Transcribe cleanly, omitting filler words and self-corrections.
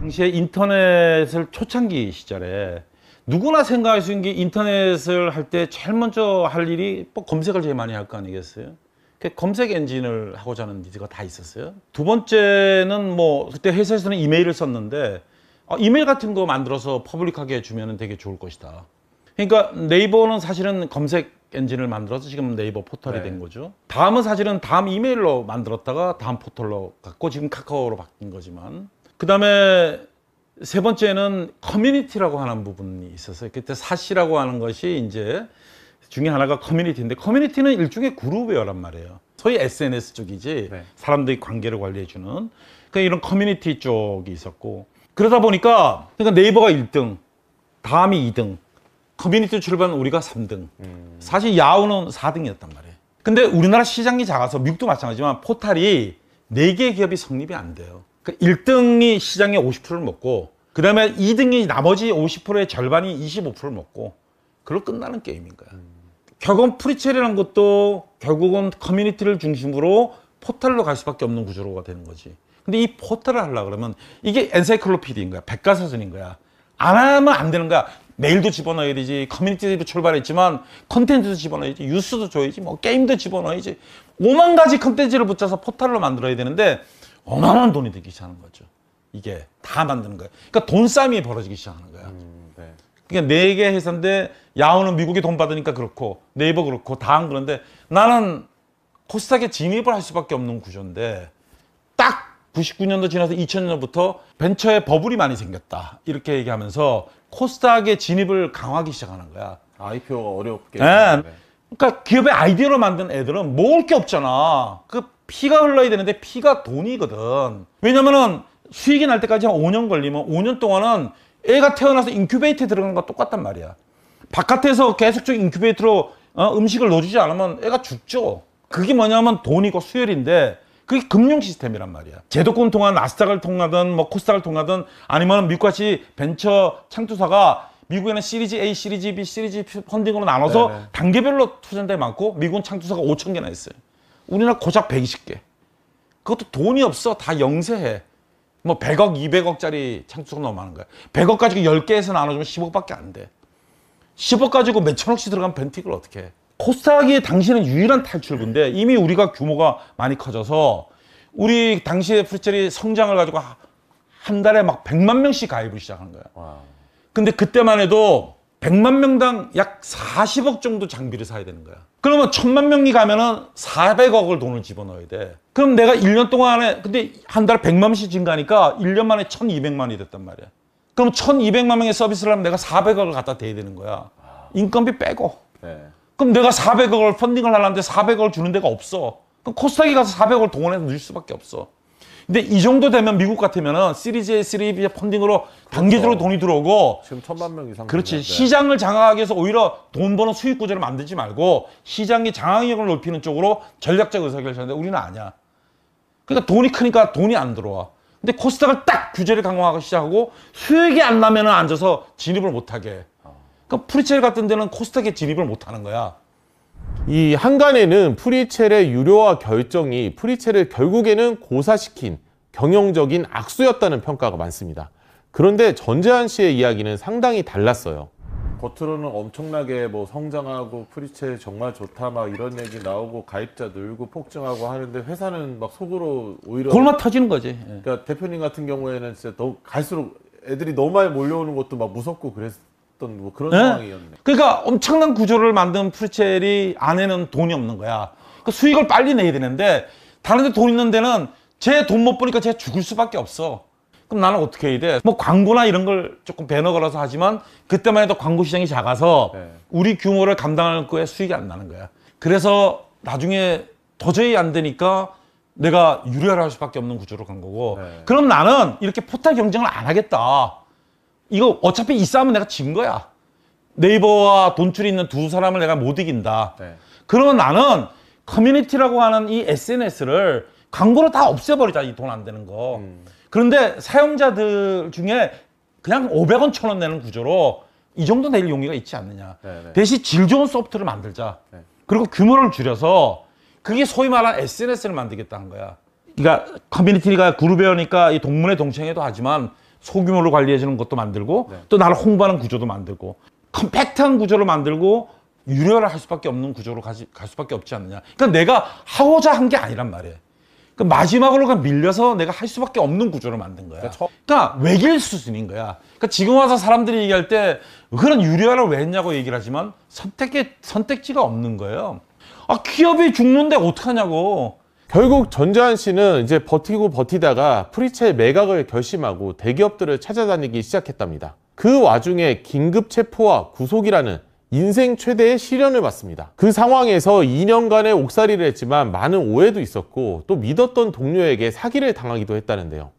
당시에 인터넷을 초창기 시절에 누구나 생각할 수 있는 게 인터넷을 할 때 제일 먼저 할 일이 뭐 검색을 제일 많이 할 거 아니겠어요? 검색 엔진을 하고자 하는 니즈가 다 있었어요. 두 번째는 뭐 그때 회사에서는 이메일을 썼는데 이메일 같은 거 만들어서 퍼블릭하게 해주면 되게 좋을 것이다. 그러니까 네이버는 사실은 검색 엔진을 만들어서 지금 네이버 포털이 된 거죠. 다음은 사실은 다음 이메일로 만들었다가 다음 포털로 갔고 지금 카카오로 바뀐 거지만, 그 다음에 세 번째는 커뮤니티라고 하는 부분이 있었어요. 그때 사시라고 하는 것이 이제 중에 하나가 커뮤니티인데, 커뮤니티는 일종의 그룹웨어란 말이에요. 소위 SNS 쪽이지, 사람들이 관계를 관리해주는. 그러니까 이런 커뮤니티 쪽이 있었고, 그러다 보니까 그러니까 네이버가 1등, 다음이 2등, 커뮤니티 출발은 우리가 3등. 사실 야후는 4등이었단 말이에요. 근데 우리나라 시장이 작아서, 미국도 마찬가지지만 포탈이 4개의 기업이 성립이 안 돼요. 그러니까 1등이 시장의 50%를 먹고, 그 다음에 2등이 나머지 50%의 절반이 25%를 먹고, 그걸로 끝나는 게임인 거야. 결국은 프리첼이라는 것도 결국은 커뮤니티를 중심으로 포털로 갈 수밖에 없는 구조가 되는 거지. 근데 이 포털을 하려고 그러면 이게 엔사이클로피디인 거야. 백과사전인 거야. 안 하면 안 되는 거야. 메일도 집어넣어야 되지, 커뮤니티로 출발했지만 컨텐츠도 집어넣어야지, 뉴스도 줘야지, 뭐 게임도 집어넣어야지, 5만 가지 컨텐츠를 붙여서 포털로 만들어야 되는데 어마어마한 돈이 들기 시작하는 거죠. 이게 다 만드는 거야. 그러니까 돈 싸움이 벌어지기 시작하는 거야. 그러니까 4개 회사인데 야후는 미국에 돈 받으니까 그렇고 네이버 그렇고 다음 그런데 나는 코스닥에 진입을 할 수밖에 없는 구조인데, 딱 99년도 지나서 2000년부터 벤처에 버블이 많이 생겼다 이렇게 얘기하면서 코스닥에 진입을 강화하기 시작하는 거야. IPO가 어렵게. 네. 그러니까 기업의 아이디어로 만든 애들은 먹을 게 없잖아. 그 피가 흘러야 되는데 피가 돈이거든. 왜냐면은 수익이 날 때까지 한 5년 걸리면 5년 동안은 애가 태어나서 인큐베이터에 들어가는 거랑 똑같단 말이야. 바깥에서 계속적인 인큐베이터로 음식을 넣어주지 않으면 애가 죽죠. 그게 뭐냐면 돈이고 수혈인데, 그게 금융 시스템이란 말이야. 제도권 통한 나스닥을 통하든 뭐 코스닥을 통하든, 아니면 미국같이 벤처 창투사가 미국에는 시리즈 A, 시리즈 B, 시리즈 펀딩으로 나눠서 단계별로 투자한 데 많고, 미국은 창투사가 5,000개나 있어요. 우리나라 고작 120개. 그것도 돈이 없어. 다 영세해. 뭐 100억, 200억짜리 창투사가 너무 많은 거야. 100억 가지고 10개에서 나눠주면 10억밖에 안 돼. 10억 가지고 몇 천억씩 들어가면 벤틱을 어떻게 해. 코스닥이 당시에는 유일한 탈출구인데, 이미 우리가 규모가 많이 커져서 우리 당시에 프리첼이 성장을 가지고 한 달에 막 100만 명씩 가입을 시작한 거야. 근데 그때만 해도 100만 명당 약 40억 정도 장비를 사야 되는 거야. 그러면 1000만 명이 가면은 400억을 돈을 집어넣어야 돼. 그럼 내가 1년 동안에, 근데 한 달에 100만 명씩 증가하니까 1년 만에 1200만이 됐단 말이야. 그럼 1200만 명의 서비스를 하면 내가 400억을 갖다 대야 되는 거야. 인건비 빼고. 그럼 내가 400억을 펀딩을 하려는데 400억을 주는 데가 없어. 그럼 코스닥에 가서 400억을 동원해서 넣을 수밖에 없어. 근데 이 정도 되면 미국 같으면은 시리즈 A, 시리즈 B 펀딩으로 단계적으로 돈이 들어오고, 지금 1000만 명 이상. 그렇지. 시장을 장악하기 위해서 오히려 돈 버는 수익 구조를 만들지 말고 시장의 장악력을 높이는 쪽으로 전략적 의사결정하는데, 우리는 아니야. 그러니까 돈이 크니까 돈이 안 들어와. 근데 코스닥을 딱 규제를 강화하기 시작하고 수익이 안 나면은 앉아서 진입을 못하게 해. 그러니까 프리첼 같은 데는 코스닥에 진입을 못하는 거야. 이 한간에는 프리첼의 유료화 결정이 프리첼을 결국에는 고사시킨 경영적인 악수였다는 평가가 많습니다. 그런데 전재환 씨의 이야기는 상당히 달랐어요. 겉으로는 엄청나게 뭐 성장하고 프리첼 정말 좋다 막 이런 얘기 나오고 가입자 늘고 폭증하고 하는데, 회사는 막 속으로 오히려 골마 터지는 거지. 그러니까 대표님 같은 경우에는 진짜 더 갈수록 애들이 너무 많이 몰려오는 것도 막 무섭고 그랬던 뭐 그런 상황이었네. 그러니까 엄청난 구조를 만든 프리첼이 안에는 돈이 없는 거야. 그러니까 수익을 빨리 내야 되는데, 다른 데 돈 있는 데는 쟤 돈 못 버니까 쟤 죽을 수밖에 없어. 그럼 나는 어떻게 해야 돼? 뭐 광고나 이런 걸 조금 배너 걸어서 하지만, 그때만 해도 광고 시장이 작아서 우리 규모를 감당할 거에 수익이 안 나는 거야. 그래서 나중에 도저히 안 되니까 내가 유료화를 할 수밖에 없는 구조로 간 거고, 그럼 나는 이렇게 포털 경쟁을 안 하겠다. 이거 어차피 이 싸움은 내가 진 거야. 네이버와 돈줄이 있는 두 사람을 내가 못 이긴다. 그러면 나는 커뮤니티라고 하는 이 SNS를 광고로 다 없애버리자, 이 돈 안 되는 거. 그런데 사용자들 중에 그냥 500원, 1000원 내는 구조로 이 정도 낼 용의가 있지 않느냐. 대신 질 좋은 소프트를 만들자. 그리고 규모를 줄여서, 그게 소위 말하는 SNS를 만들겠다는 거야. 그러니까 커뮤니티가 그룹웨어니까 이 동문회 동창회도 하지만 소규모로 관리해주는 것도 만들고 네. 또 나를 홍보하는 구조도 만들고 컴팩트한 구조를 만들고 유료화를 할 수밖에 없는 구조로 갈 수밖에 없지 않느냐. 그러니까 내가 하고자 한 게 아니란 말이에요. 그러니까 마지막으로 그냥 밀려서 내가 할 수밖에 없는 구조를 만든 거야. 그러니까 외길 수준인 거야. 그러니까 지금 와서 사람들이 얘기할 때 그런 유료화를 왜 했냐고 얘기를 하지만 선택지가 없는 거예요. 아, 기업이 죽는데 어떡하냐고. 결국 전재환 씨는 이제 버티고 버티다가 프리채 매각을 결심하고 대기업들을 찾아다니기 시작했답니다. 그 와중에 긴급 체포와 구속이라는 인생 최대의 시련을 받습니다. 그 상황에서 2년간의 옥살이를 했지만 많은 오해도 있었고 또 믿었던 동료에게 사기를 당하기도 했다는데요.